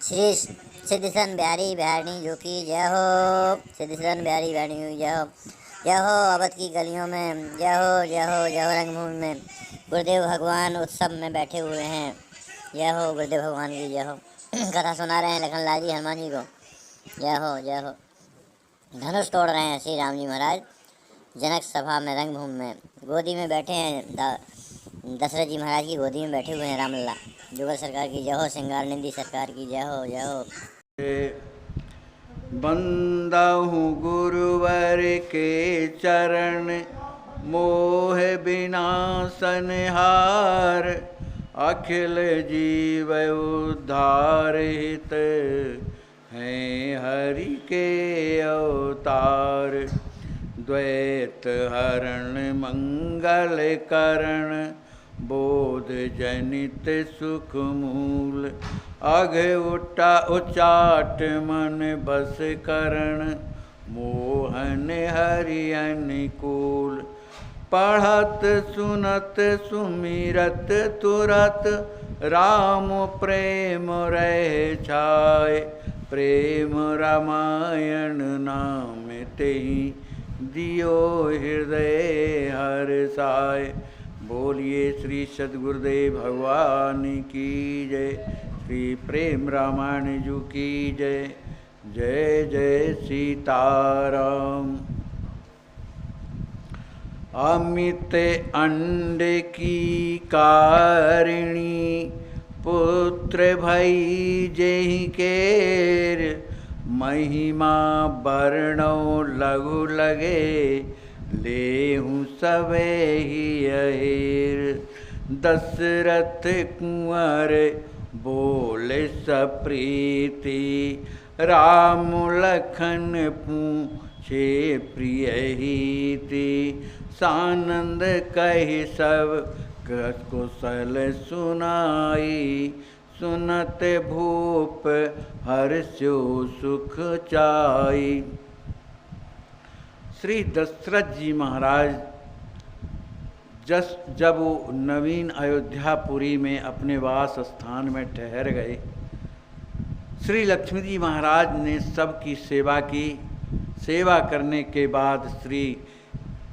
श्री सिद्धसन बिहारी बिहारणी जो की जय हो। सिद्धसन बिहारी बिहारणी जय हो। जय हो अवध की गलियों में, जय हो जय हो जय हो। रंगभूमि में गुरुदेव भगवान उत्सव में बैठे हुए हैं। जय हो गुरुदेव भगवान की जय हो। कथा सुना रहे हैं लखनलाल जी हनुमान जी को। जय हो जय हो। धनुष तोड़ रहे हैं श्री राम जी महाराज जनक सभा में, रंगभूमि में। गोदी में बैठे हैं, दशरथ जी महाराज की गोदी में बैठे हुए हैं रामलला। जुगल सरकार की जय हो, सिंगार निंदी सरकार की जय हो जय हो। बंदहु गुरुवर के चरण, मोह विनाशन हार। अखिल जीव उद्धार हित, हैं हरि के अवतार। द्वैत हरण मंगल करण, बोध जनित सुख मूल। अघ उचाट मन बस करण, मोहन हरि अनुकूल। पढ़त सुनत सुमिरत तुरत, राम प्रेम रह छाय। प्रेम रामायण नाम तेहि, दियो हृदय हर्षाय। बोलिए श्री सद्गुरुदेव भगवान की जय। श्री प्रेम रामायण जी की जय। जय जय सीताराम। अमित अंड की कारिणी, पुत्र भई जेहि केर। महिमा वर्णो लघु लगे, लेहु सबे ही अहेर। दशरथ कुंवर बोले सप्रीति, राम लखन पूछे प्रिय हिति। सानंद कहि सब कुशल सुनाई, सुनत भूप हर्षो सुख चाई। श्री दशरथ जी महाराज जब वो नवीन अयोध्यापुरी में अपने वास स्थान में ठहर गए, श्री लक्ष्मी जी महाराज ने सबकी सेवा की। सेवा करने के बाद श्री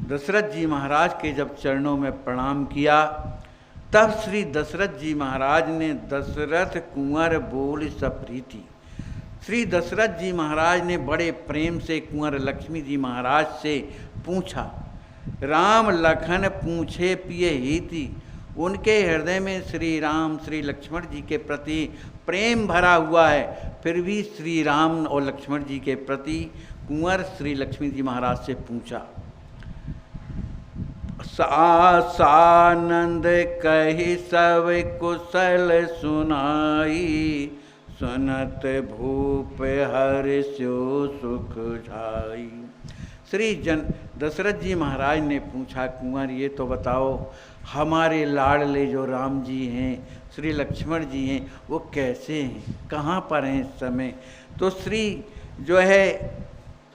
दशरथ जी महाराज के जब चरणों में प्रणाम किया, तब श्री दशरथ जी महाराज ने दशरथ कुंवर बोल सप्रीति। श्री दशरथ जी महाराज ने बड़े प्रेम से कुंवर लक्ष्मी जी महाराज से पूछा। राम लखन पूछे पिय हिति। उनके हृदय में श्री राम श्री लक्ष्मण जी के प्रति प्रेम भरा हुआ है, फिर भी श्री राम और लक्ष्मण जी के प्रति कुंवर श्री लक्ष्मी जी महाराज से पूछा। सानंद कहि सब कुशल सुनाई, सुनत भूप हर्षो सुख छाई। श्री दशरथ जी महाराज ने पूछा, कुंवर ये तो बताओ, हमारे लाडले जो राम जी हैं, श्री लक्ष्मण जी हैं, वो कैसे हैं, कहाँ पर हैं इस समय? तो श्री जो है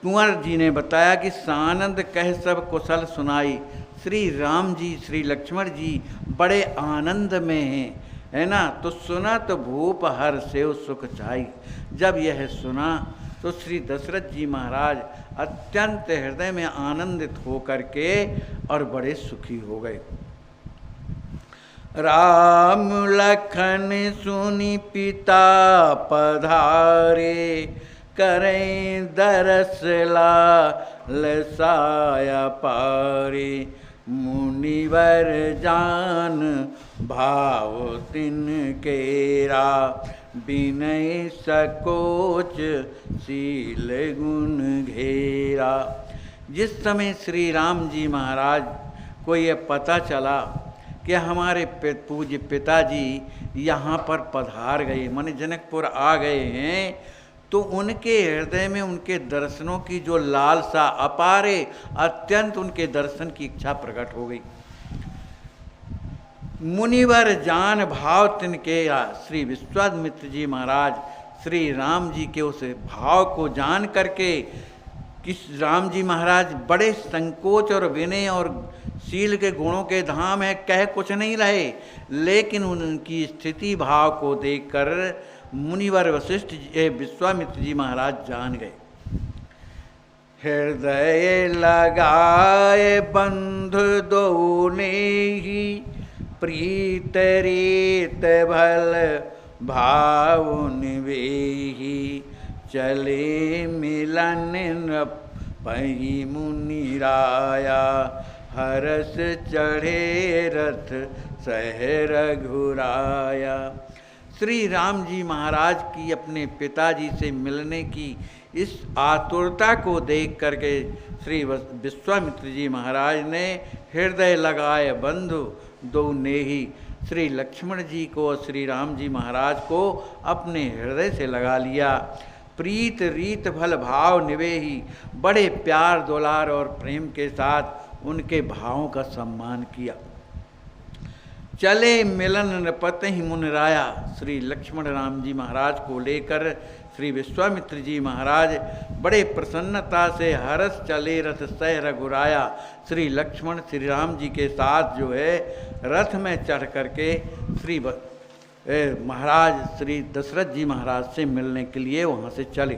कुंवर जी ने बताया कि सानंद कह सब कुशल सुनाई। श्री राम जी श्री लक्ष्मण जी बड़े आनंद में हैं, है ना। तो सुना तो भूप हर्षो सुख छाई। जब यह सुना तो श्री दशरथ जी महाराज अत्यंत हृदय में आनंदित होकर के और बड़े सुखी हो गए। राम लखन सुनि पिता पधारे, करें दरस लालसाया पारे। मुनिवर जान भाव तिन केरा, विनय सकोच शील गुण घेरा। जिस समय श्री राम जी महाराज को ये पता चला कि हमारे पूज्य पिताजी यहाँ पर पधार गए, माने जनकपुर आ गए हैं, तो उनके हृदय में उनके दर्शनों की जो लालसा अपारे, अत्यंत उनके दर्शन की इच्छा प्रकट हो गई। मुनिवर जान भाव तिनके, श्री विश्वामित्र जी महाराज श्री राम जी के उस भाव को जान करके कि राम जी महाराज बड़े संकोच और विनय और शील के गुणों के धाम है, कह कुछ नहीं रहे, लेकिन उनकी स्थिति भाव को देखकर मुनिवर वशिष्ठ विश्वामित्र जी महाराज जान गए। हृदय लगाए बंधु दो नेही, प्रीत रीत भल भाव निवेही, चले मिलन नृपहि मुनि राया, हरस चढ़े रथ सह रघुराया। श्री राम जी महाराज की अपने पिताजी से मिलने की इस आतुरता को देख करके श्री विश्वामित्र जी महाराज ने हृदय लगाए बंधु दो नेही, श्री लक्ष्मण जी को और श्री राम जी महाराज को अपने हृदय से लगा लिया। प्रीत रीत फल भाव निवेही, बड़े प्यार दुलार और प्रेम के साथ उनके भावों का सम्मान किया। चले मिलन नृपहि मुनि राया, श्री लक्ष्मण राम जी महाराज को लेकर श्री विश्वामित्र जी महाराज बड़े प्रसन्नता से हरस चले रथ सह रघुराया। श्री लक्ष्मण श्री राम जी के साथ जो है रथ में चढ़ करके श्री महाराज श्री दशरथ जी महाराज से मिलने के लिए वहाँ से चले।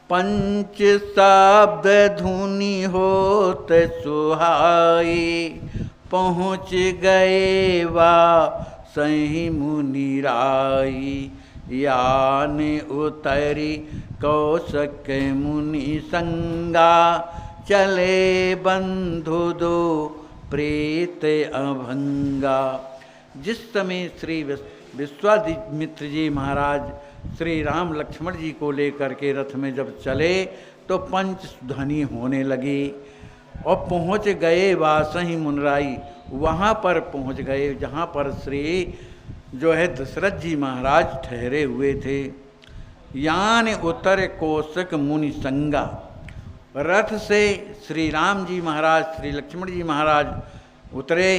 पंच शब्द धुनि होत सुहाई, पहुँच गए वा सही मुनि राई, यान उतरी कौशक मुनि संगा, चले बंधु दो प्रीत अभंगा। जिस समय श्री विश्वामित्र जी महाराज श्री राम लक्ष्मण जी को लेकर के रथ में जब चले तो पंच ध्वनि होने लगी और पहुँच गए वासही मुनराई, वहाँ पर पहुँच गए जहाँ पर श्री जो है दशरथ जी महाराज ठहरे हुए थे। यान उतर कौशिक मुनि संगा, रथ से श्री राम जी महाराज श्री लक्ष्मण जी महाराज उतरे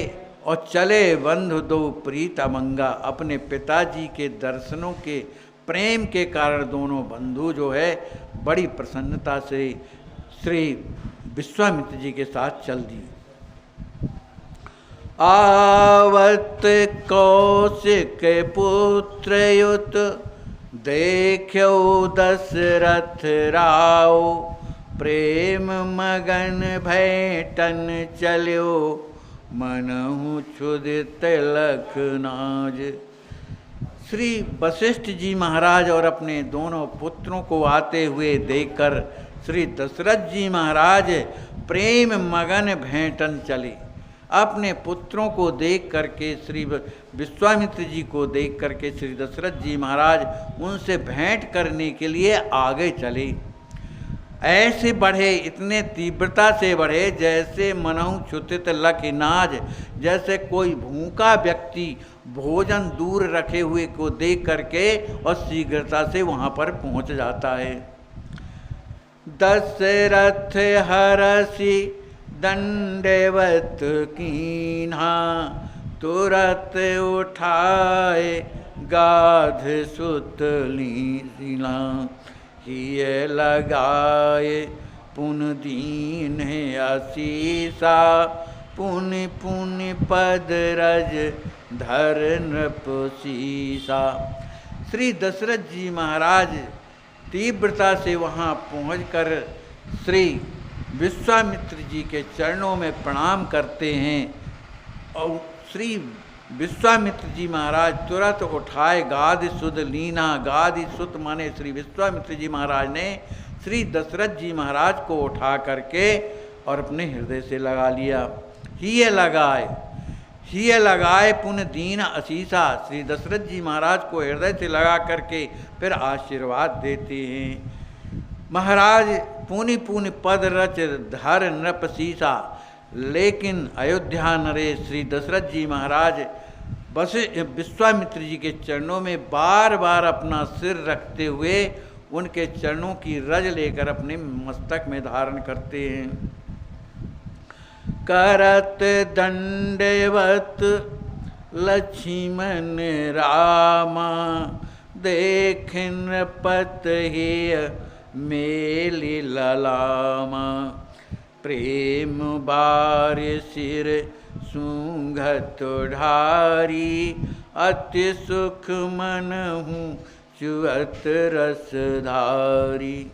और चले बंधु दो प्रीत अमंगा। अपने पिताजी के दर्शनों के प्रेम के कारण दोनों बंधु जो है बड़ी प्रसन्नता से श्री विश्वामित्र जी के साथ चल दिए। आवत कौशिक पुत्र युत, देखो दशरथ राव, प्रेम मगन भेटन चल्यो, मनहु क्षुदित लखनाज। श्री वशिष्ठ जी महाराज और अपने दोनों पुत्रों को आते हुए देखकर श्री दशरथ जी महाराज प्रेम मगन भेंटन चले। अपने पुत्रों को देख करके श्री विश्वामित्र जी को देख करके श्री दशरथ जी महाराज उनसे भेंट करने के लिए आगे चले। ऐसे बढ़े, इतने तीव्रता से बढ़े जैसे मनहु क्षुतित लखनाज, जैसे कोई भूखा व्यक्ति भोजन दूर रखे हुए को देख करके और शीघ्रता से वहाँ पर पहुँच जाता है। दशरथ हरसि दंडवत कीन्हा, तुरत उठाए गाध सुत लीला, हिय लगाए पुन दीन आशीषा, पुनि पुनि पद रज धर नृप शीसा। श्री दशरथ जी महाराज तीव्रता से वहाँ पहुंचकर श्री विश्वामित्र जी के चरणों में प्रणाम करते हैं और श्री विश्वामित्र जी महाराज तुरंत उठाए गादि सुध लीना। गादि सुत माने श्री विश्वामित्र जी महाराज ने श्री दशरथ जी महाराज को उठा करके और अपने हृदय से लगा लिया। हिय लगाए पुन दीन आशीषा। श्री दशरथ जी महाराज को हृदय से लगा करके फिर आशीर्वाद देते हैं। महाराज पुनि पुनि पद रच धर नृप शीसा। लेकिन अयोध्या नरेश श्री दशरथ जी महाराज बस विश्वामित्र जी के चरणों में बार बार अपना सिर रखते हुए उनके चरणों की रज लेकर अपने मस्तक में धारण करते हैं। करत दंडवत लक्ष्मण रामा, देख नृपत हिय मेलि ललामा, प्रेम बार सिर सूंघत ढारी, अति सुख मनहु चुअत रसधारी।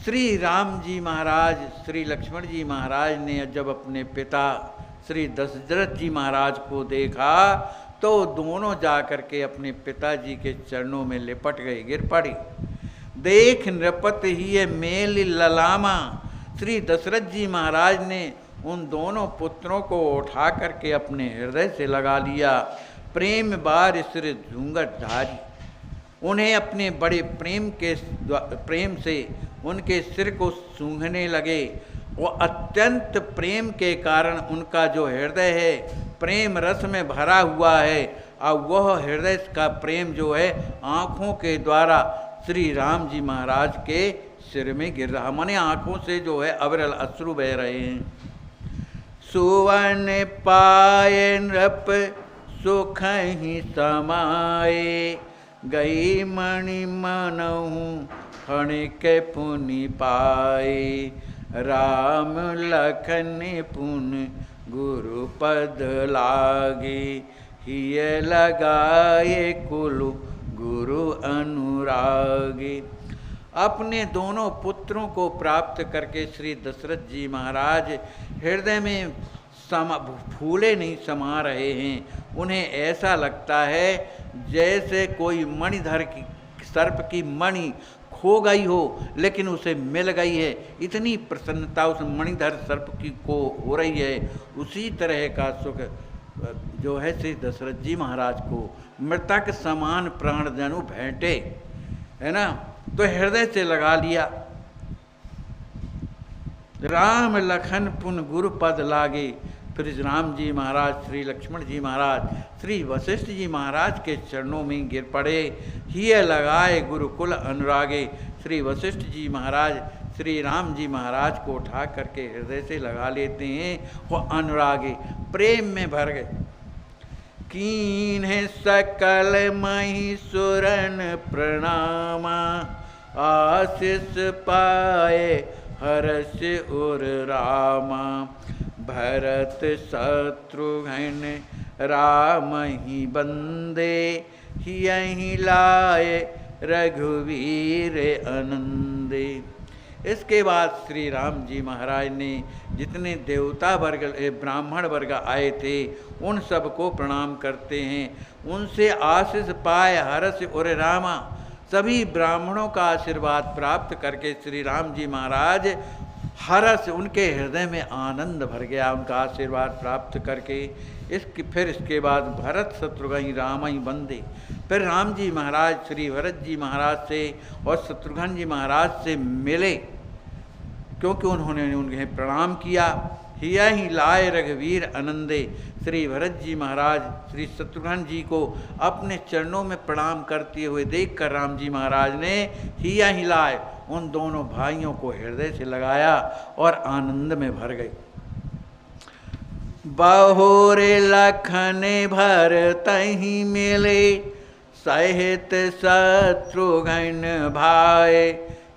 श्री राम जी महाराज, श्री लक्ष्मण जी महाराज ने जब अपने पिता श्री दशरथ जी महाराज को देखा तो दोनों जाकर के अपने पिताजी के चरणों में लिपट गए, गिर पड़ी। देख नृपत ही मेल ललामा। श्री दशरथ जी महाराज ने उन दोनों पुत्रों को उठा करके अपने हृदय से लगा लिया। प्रेम बार सिर झूंघट धारी। उन्हें अपने बड़े प्रेम से उनके सिर को सूंघने लगे। वो अत्यंत प्रेम के कारण उनका जो हृदय है प्रेम रस में भरा हुआ है, और वह हृदय का प्रेम जो है आँखों के द्वारा श्री राम जी महाराज के सिर में गिर रहा, माने आँखों से जो है अविरल अश्रु बह रहे हैं। सुवन पाए नृप सुख ही समाए, गई मणि मनहु फणिक पुनि पाए। राम लखन पुन गुरु पद लागे, हिय लगाए कुल गुरु अनुरागे। अपने दोनों पुत्रों को प्राप्त करके श्री दशरथ जी महाराज हृदय में फूले नहीं समा रहे हैं। उन्हें ऐसा लगता है जैसे कोई मणिधर की सर्प की मणि खो गई हो लेकिन उसे मिल गई है, इतनी प्रसन्नता उस मणिधर सर्प की को हो रही है। उसी तरह का सुख जो है श्री दशरथ जी महाराज को मृतक समान प्राण जनु भेंटे, है ना, तो हृदय से लगा लिया। राम लखन पुन गुरु पद लागे। फिर राम जी महाराज, श्री लक्ष्मण जी महाराज श्री वशिष्ठ जी महाराज के चरणों में गिर पड़े। हिय लगाए गुरुकुल अनुरागे। श्री वशिष्ठ जी महाराज श्री राम जी महाराज को उठा करके हृदय से लगा लेते हैं, वो अनुरागे प्रेम में भर गए। कीन है सकल महिसुरन प्रणामा, आशीष पाए हर्ष उर रामा। भरत शत्रुघ्न राम ही बंदे, यही लाए रघुवीर आनंदे। इसके बाद श्री राम जी महाराज ने जितने देवता वर्ग ब्राह्मण वर्ग आए थे उन सबको प्रणाम करते हैं। उनसे आशीष पाए हर्ष उर रामा। सभी ब्राह्मणों का आशीर्वाद प्राप्त करके श्री राम जी महाराज हर्ष, उनके हृदय में आनंद भर गया उनका आशीर्वाद प्राप्त करके। फिर इसके बाद भरत शत्रुघ्न राम ही बंदे। फिर राम जी महाराज श्री भरत जी महाराज से और शत्रुघ्न जी महाराज से मिले, क्योंकि उन्होंने उन्हें प्रणाम किया। हिया ही लाए रघुवीर आनंदे। श्री भरत जी महाराज श्री शत्रुघ्न जी को अपने चरणों में प्रणाम करते हुए देखकर राम जी महाराज ने हिया ही लाए, उन दोनों भाइयों को हृदय से लगाया और आनंद में भर गए। बहुरे लखन भर तही मिले, सहित शत्रुघ्न भाई।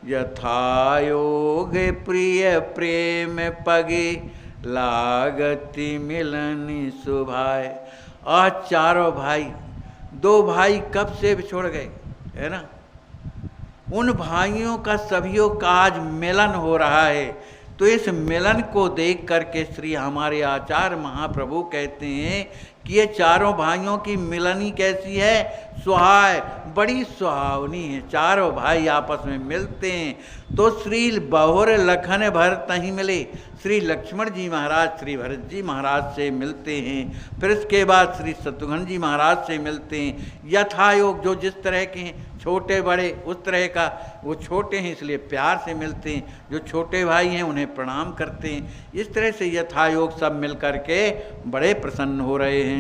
यथायोग प्रिय प्रेम पगे, लागति मिलन सुभाए। आज चारों भाई, दो भाई कब से बिछुड़ गए, है ना, उन भाइयों का सभियों का आज मिलन हो रहा है। तो इस मिलन को देख करके श्री हमारे आचार्य महाप्रभु कहते हैं कि ये चारों भाइयों की मिलनी कैसी है, सुहाय, बड़ी सुहावनी है। चारों भाई आपस में मिलते हैं तो श्री बहुर लखन भर तही मिले। श्री लक्ष्मण जी महाराज श्री भरत जी महाराज से मिलते हैं, फिर इसके बाद श्री शत्रुघ्न जी महाराज से मिलते हैं। यथायोग, जो जिस तरह के हैं, छोटे बड़े उस तरह का, वो छोटे हैं इसलिए प्यार से मिलते हैं, जो छोटे भाई हैं उन्हें प्रणाम करते हैं। इस तरह से यथायोग सब मिल करके बड़े प्रसन्न हो रहे हैं।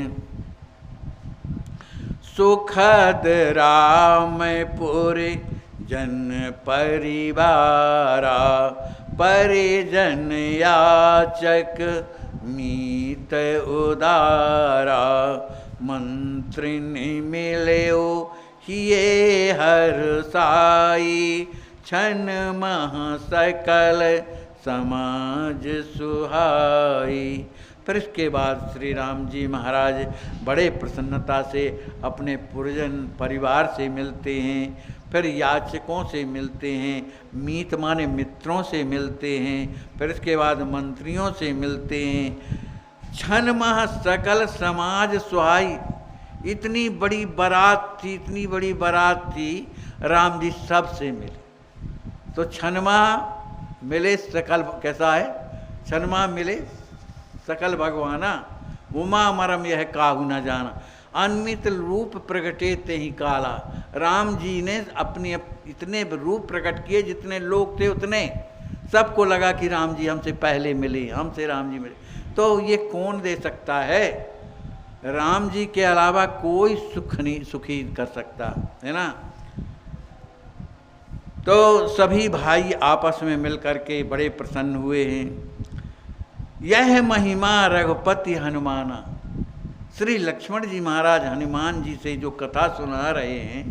सुखद रामपुर जन परिवारा, परिजन याचक मीत उदारा। मंत्रिनी मिल्यो हिये हर साई, छन मह सकल समाज सुहाई। फिर इसके बाद श्री राम जी महाराज बड़े प्रसन्नता से अपने पुरजन परिवार से मिलते हैं, फिर याचकों से मिलते हैं, मीत माने मित्रों से मिलते हैं, फिर इसके बाद मंत्रियों से मिलते हैं। क्षण मह सकल समाज सुहाई, इतनी बड़ी बारात थी, इतनी बड़ी बारात थी, राम जी सबसे मिले। तो क्षण मह मिले सकल, कैसा है, क्षण मह मिले सकल भगवाना, उमा मरम यह काहू न जाना, अनमित रूप प्रगटे ते ही काला। राम जी ने अपने इतने रूप प्रकट किए, जितने लोग थे उतने, सबको लगा कि राम जी हमसे पहले मिले, हमसे राम जी मिले। तो ये कौन दे सकता है, राम जी के अलावा कोई सुखी कर सकता है ना। तो सभी भाई आपस में मिलकर के बड़े प्रसन्न हुए हैं। यह महिमा रघुपति हनुमाना, श्री लक्ष्मण जी महाराज हनुमान जी से जो कथा सुना रहे हैं,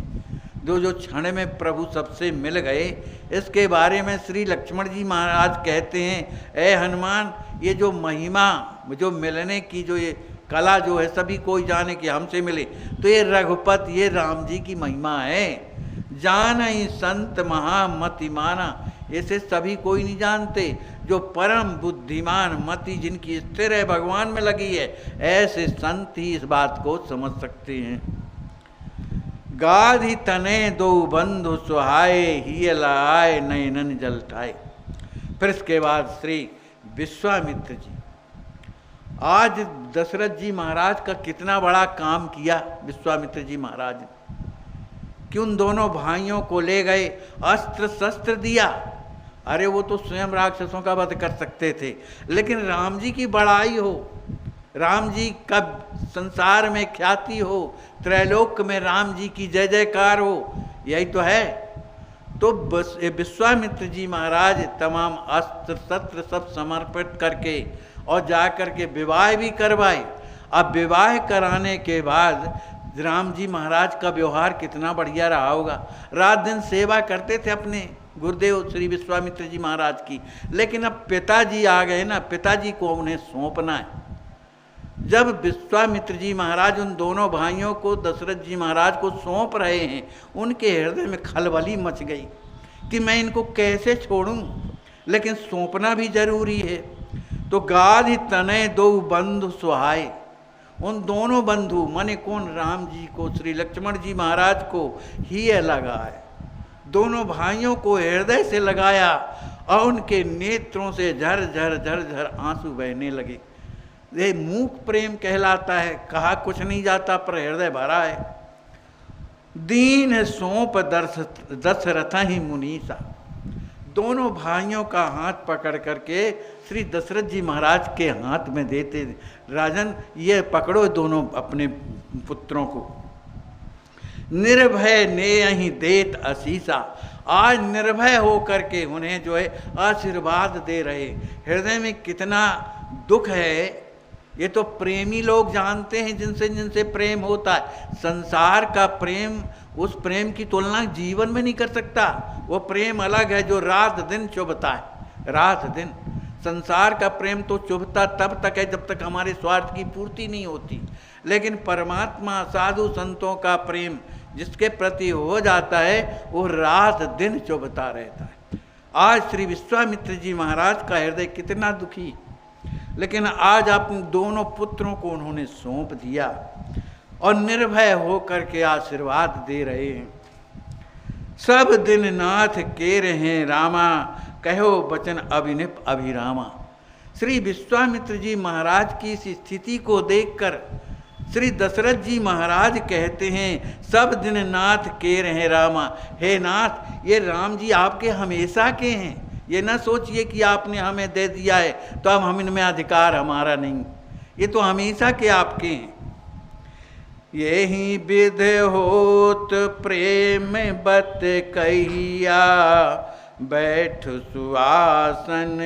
जो क्षण में प्रभु सबसे मिल गए, इसके बारे में श्री लक्ष्मण जी महाराज कहते हैं, ए हनुमान, ये जो महिमा, जो मिलने की जो ये कला जो है, सभी कोई जाने कि हमसे मिले, तो ये रघुपति, ये राम जी की महिमा है। जान ही संत महामतिमाना, ऐसे सभी कोई नहीं जानते। जो परम बुद्धिमान मति जिनकी स्थिर है, भगवान में लगी है, ऐसे संत ही इस बात को समझ सकते हैं। गाधि तने दो बंधु सुहाए, ही लाए नयनन जल ठाए। फिर इसके बाद श्री विश्वामित्र जी, आज दशरथ जी महाराज का कितना बड़ा काम किया विश्वामित्र जी महाराज ने, कि उन दोनों भाइयों को ले गए, अस्त्र शस्त्र दिया। अरे वो तो स्वयं राक्षसों का वध कर सकते थे, लेकिन राम जी की बड़ाई हो, राम जी का संसार में ख्याति हो, त्रैलोक में राम जी की जय जयकार हो, यही तो है। तो बस विश्वामित्र जी महाराज तमाम अस्त्र शस्त्र सब समर्पित करके और जा कर के विवाह भी करवाए। अब विवाह कराने के बाद राम जी महाराज का व्यवहार कितना बढ़िया रहा होगा। रात दिन सेवा करते थे अपने गुरुदेव श्री विश्वामित्र जी महाराज की, लेकिन अब पिताजी आ गए ना, पिताजी को उन्हें सौंपना है। जब विश्वामित्र जी महाराज उन दोनों भाइयों को दशरथ जी महाराज को सौंप रहे हैं, उनके हृदय में खलबली मच गई कि मैं इनको कैसे छोड़ूं, लेकिन सौंपना भी जरूरी है। तो गाधि तनय दो बंधु सुहाए, उन दोनों बंधु माने कौन, राम जी को, श्री लक्ष्मण जी महाराज को ही लगाए, दोनों भाइयों को हृदय से लगाया और उनके नेत्रों से झर झर झर झर आंसू बहने लगे। ये मूक प्रेम कहलाता है, कहा कुछ नहीं जाता पर हृदय भरा है। दीन सौंप दशरथ ही मुनीसा, दोनों भाइयों का हाथ पकड़ करके श्री दशरथ जी महाराज के हाथ में देते, राजन ये पकड़ो दोनों अपने पुत्रों को। निर्भय नेहि देत असीसा, आज निर्भय हो करके उन्हें जो है आशीर्वाद दे रहे। हृदय में कितना दुख है, ये तो प्रेमी लोग जानते हैं, जिनसे जिनसे प्रेम होता है। संसार का प्रेम, उस प्रेम की तुलना जीवन में नहीं कर सकता। वो प्रेम अलग है जो रात दिन चुभता है, रात दिन। संसार का प्रेम तो चुभता तब तक है जब तक हमारे स्वार्थ की पूर्ति नहीं होती, लेकिन परमात्मा साधु संतों का प्रेम जिसके प्रति हो जाता है, वो रात दिन चुभता रहता है। आज श्री विश्वामित्र जी महाराज का हृदय कितना दुखी, लेकिन आज अपने दोनों पुत्रों को उन्होंने सौंप दिया और निर्भय होकर के आशीर्वाद दे रहे हैं। सब दिन नाथ के रहे रामा, कहो वचन अभिनिप अभिरामा। श्री विश्वामित्र जी महाराज की इस स्थिति को देखकर श्री दशरथ जी महाराज कहते हैं, सब दिन नाथ के रहे रामा। हे नाथ, ये राम जी आपके हमेशा के हैं, ये ना सोचिए कि आपने हमें दे दिया है तो अब हम इनमें अधिकार हमारा नहीं, ये तो हमेशा के आपके हैं। यही विध होत प्रेम बत कहिया, बैठ सुआसन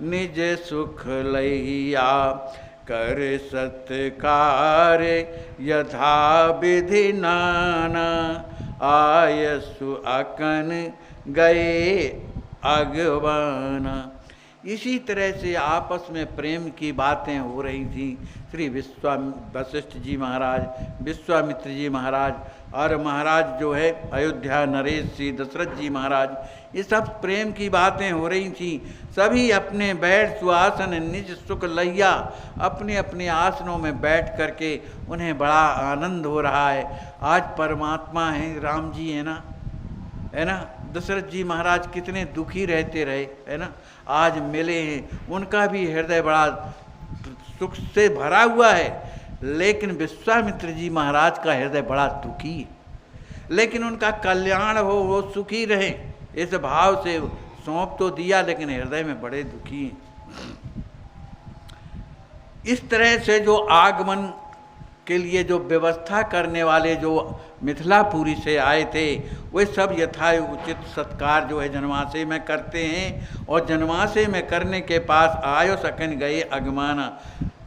निज सुख लैया। कर सत्कार यथा विधि नाना, आयसु अकन गए अगवाना। इसी तरह से आपस में प्रेम की बातें हो रही थी। श्री वशिष्ठ जी महाराज, विश्वामित्र जी महाराज और महाराज जो है अयोध्या नरेश जी, दशरथ जी महाराज, ये सब प्रेम की बातें हो रही थी। सभी अपने बैठ सुआसन निज सुख लैया, अपने अपने आसनों में बैठ करके उन्हें बड़ा आनंद हो रहा है। आज परमात्मा है, राम जी है ना, दशरथ जी महाराज कितने दुखी रहते रहे, है ना, आज मिले हैं, उनका भी हृदय बड़ा सुख से भरा हुआ है। लेकिन विश्वामित्र जी महाराज का हृदय बड़ा दुखी है, लेकिन उनका कल्याण हो, वो सुखी रहे, इस भाव से सौंप तो दिया, लेकिन हृदय में बड़े दुखी हैं। इस तरह से जो आगमन के लिए जो व्यवस्था करने वाले जो मिथिलापुरी से आए थे, वे सब यथा उचित सत्कार जो है जनवासे में करते हैं। और जनवासे में करने के पास आयो सकन गए अगमाना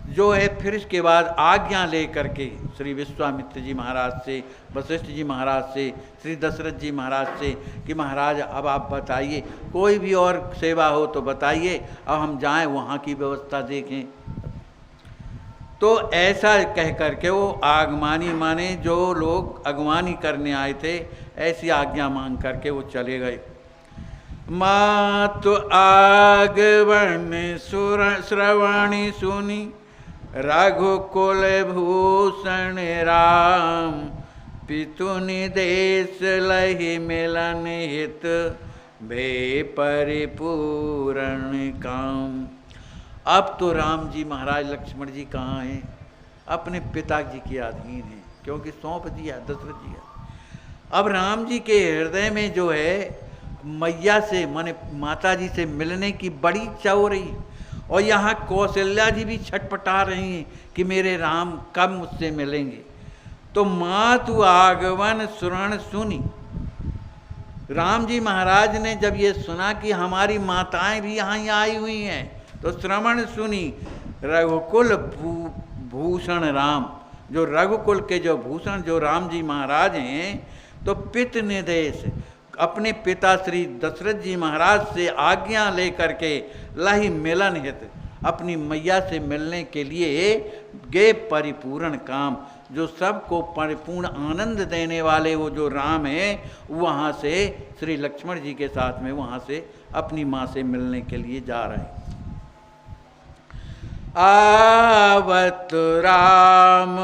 जो है, फिर इसके बाद आज्ञा ले करके श्री विश्वामित्र जी महाराज से, वशिष्ठ जी महाराज से, श्री दशरथ जी महाराज से कि महाराज अब आप बताइए, कोई भी और सेवा हो तो बताइए, अब हम जाएं वहाँ की व्यवस्था देखें। तो ऐसा कह करके वो आगमानी माने जो लोग अगवानी करने आए थे, ऐसी आज्ञा मांग करके वो चले गए। मातु आगवन श्रवणी सुनी रघुकुल भूषण राम, पितु निदेश लहि मिलन हित भे परिपूर्ण काम। अब तो राम जी महाराज लक्ष्मण जी कहाँ हैं? अपने पिताजी के अधीन हैं, क्योंकि सौंप दिया दशरथ जी। अब राम जी के हृदय में जो है मैया से माने माता जी से मिलने की बड़ी इच्छा हो रही, और यहाँ कौशल्या जी भी छटपटा रही हैं कि मेरे राम कब मुझसे मिलेंगे। तो मातु आगमन सुरण सुनी, राम जी महाराज ने जब ये सुना कि हमारी माताएं भी यहाँ आई हुई हैं, तो श्रवण सुनी रघुकुल भूषण राम, जो रघुकुल के जो भूषण जो राम जी महाराज हैं, तो पित निर्देश अपने पिता श्री दशरथ जी महाराज से आज्ञा लेकर के लहि मिलन हित अपनी मैया से मिलने के लिए गे परिपूर्ण काम, जो सबको परिपूर्ण आनंद देने वाले वो जो राम हैं, वहाँ से श्री लक्ष्मण जी के साथ में वहाँ से अपनी माँ से मिलने के लिए जा रहे हैं। आवत राम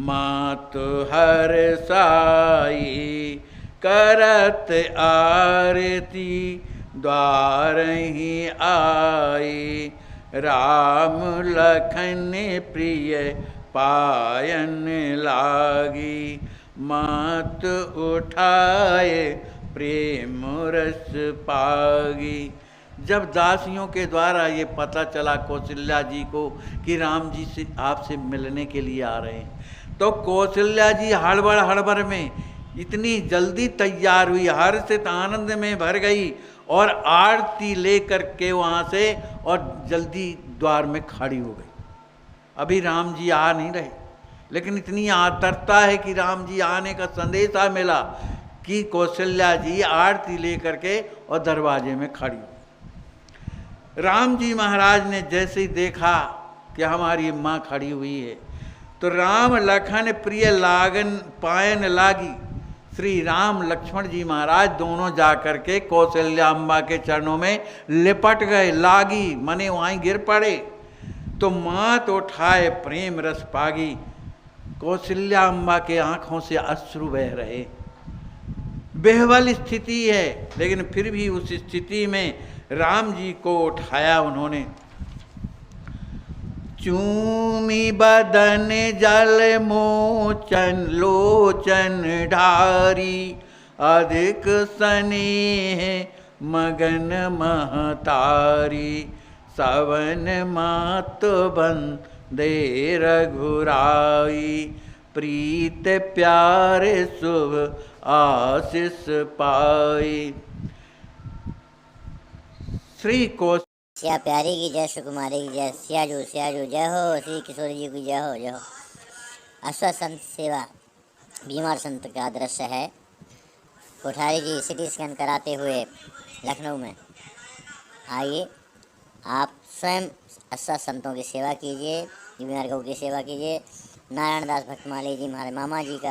मातु हर साई, करत आरती द्वार ही आई, राम लखन प्रिय पायन लागी, मात उठाए प्रेम रस पागी। जब दासियों के द्वारा ये पता चला कौशल्या जी को कि राम जी से आपसे मिलने के लिए आ रहे हैं, तो कौशल्या जी हड़बड़ में इतनी जल्दी तैयार हुई, हर्षित आनंद में भर गई और आरती लेकर के वहाँ से और जल्दी द्वार में खड़ी हो गई। अभी राम जी आ नहीं रहे, लेकिन इतनी आतुरता है कि राम जी आने का संदेशा मिला कि कौशल्या जी आरती लेकर के और दरवाजे में खड़ी हो। राम जी महाराज ने जैसे ही देखा कि हमारी माँ खड़ी हुई है, तो राम लखन प्रिय लागन पायन लागी, श्री राम लक्ष्मण जी महाराज दोनों जाकर के कौशल्या अम्बा के चरणों में लिपट गए, लागी मने वहीं गिर पड़े। तो मात उठाए प्रेम रस पागी, कौशल्या अम्बा के आंखों से अश्रु बह रहे। बेहवल स्थिति है, लेकिन फिर भी उस स्थिति में राम जी को उठाया उन्होंने। चूमी बदन जल मोचन लोचन ढारी, अधिक स्नेह मगन महतारी, सवन मात बंदे रघुराई, प्रीत प्यार शुभ आशीष पाई। श्री कौशल्या सिया प्यारी की जय, सुकुमारी की जय, सियाजू जय हो, श्री किशोरी जी की जय हो जय हो। अश्व संत सेवा बीमार संत का दृश्य है। कोठारी जी सिटी स्कैन कराते हुए लखनऊ में। आइए आप स्वयं अच्छा संतों की सेवा कीजिए, बीमार गऊ की सेवा कीजिए। नारायण दास भक्तमाली जी हमारे मामा जी का